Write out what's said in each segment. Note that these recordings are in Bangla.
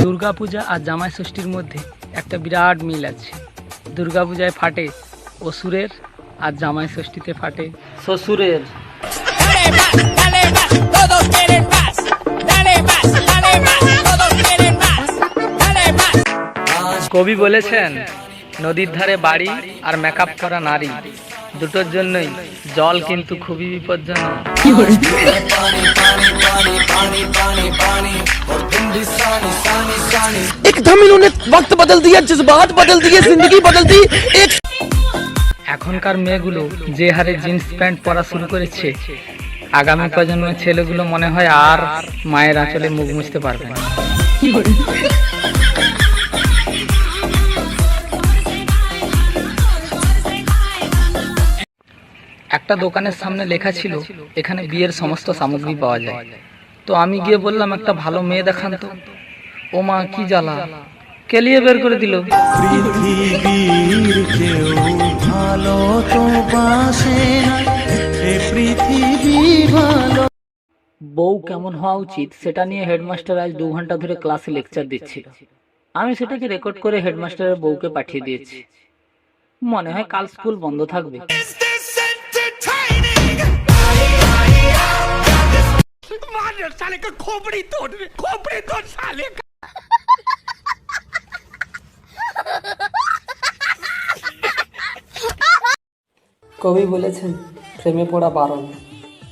দুর্গাপূজা আর জামাই ষষ্ঠীর মধ্যে একটা বিরাট মিল আছে। দুর্গাপূজায় ফাটে অসুরের আর জামাই ষষ্ঠীতে ফাটে শ্বশুরের। কবি বলেছেন, নদীর ধারে বাড়ি আর মেকআপ করা নারী দুটোর জন্যই জল কিন্তু খুবই বিপজ্জনক। एकदम इन्होंने वक्त बदल दिया, जज्बात बदल दिए, जिंदगी बदल दी। এখনকার মেয়েগুলো যে হারে জিন্স প্যান্ট পরা শুরু করেছে, আগামী প্রজন্মের ছেলেগুলো মনে হয় আর মায়ের আঁচলে মুখ মুছতে পারবে না। একটা দোকানের সামনে লেখা ছিল এখানে বিয়ের সমস্ত সামগ্রী পাওয়া যায়। তো আমি গিয়ে বললাম, একটা ভালো মেয়ে দেখান তো। ও মা, কি জ্বালা, কেলিয়ে বের করে দিল। বউ কেমন হওয়া উচিত সেটা নিয়ে হেডমাস্টার আজ 2 ঘন্টা ধরে ক্লাসে লেকচার দিচ্ছিল। আমি সেটাকে রেকর্ড করে হেডমাস্টারের বউকে পাঠিয়ে দিয়েছি। মনে হয় কাল স্কুল বন্ধ থাকবে। কবি বলেছেন, প্রেমে পড়া বারণ।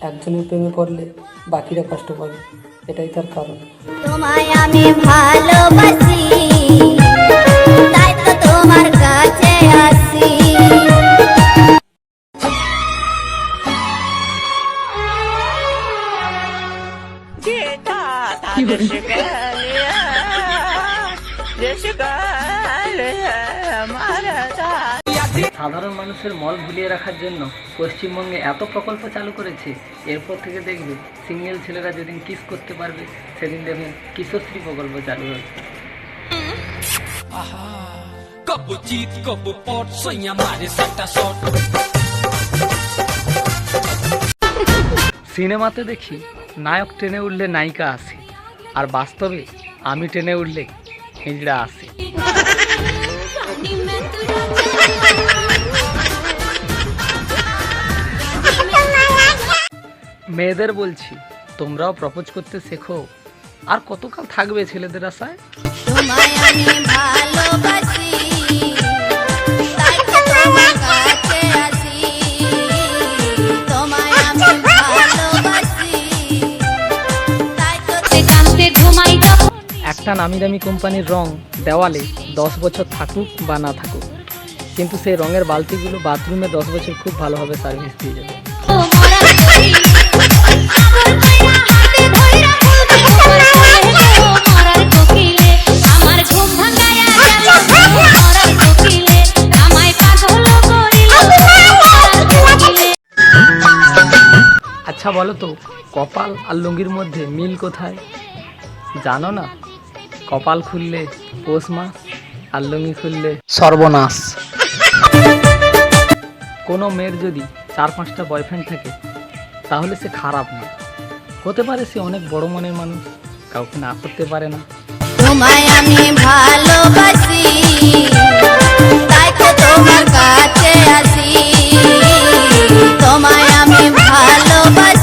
একজনের প্রেমে পড়লে বাকিরা কষ্ট পাবে, এটাই তার কারণ। তোমায় আমি ভালোবাসি, তাই তো তোমার কাছে আসি। সাধারণ মানুষের মল ভুলিয়ে রাখার জন্য পশ্চিমবঙ্গে এত প্রকল্প চালু করেছে। এরপর থেকে দেখবে সিঙ্গেল ছেলেরা যেদিন কিস করতে পারবে সেদিন দেখবেন কিশোরশ্রী প্রকল্প চালু হবে। সিনেমাতে দেখি নায়ক ট্রেনে উঠলে নায়িকা আসে, আর বাস্তবে আমি ট্রেনে উঠলে হিজড়া আসে। মেয়েদের বলছি, তোমরাও প্রপোজ করতে শেখো। আর কতকাল থাকবে ছেলেদের আশায়? তোমায় আমি ভালোবাসি, তাই তো তোমার কাছে আসি। তোমায় আমি ভালোবাসি, তাই তো কাঁদতে ঘুমাই। একটা নামি দামি কোম্পানির রং দেওয়ালে 10 বছর থাকুক বা না থাকুক, কিন্তু সেই রঙের বালতিগুলো বাথরুমে 10 বছর খুব ভালোভাবে সার্ভিস দিয়ে যাবে। আচ্ছা বলো তো, কপাল আর লুঙ্গির মধ্যে মিল কোথায়? জানো না? কপাল খুললে পৌষ মাস, আর লুঙ্গি খুললে সর্বনাশ। কোনো মেয়ের যদি 4-5টা বয়ফ্রেন্ড থাকে তাহলে সে খারাপ না, হতে পারে সে অনেক বড় মনের মানুষ, কাউকে না করতে পারে না। তোমায় আমি ভালোবাসি, তাই তো তোমার কাছে আসি। তোমায় আমি ভালোবাসি।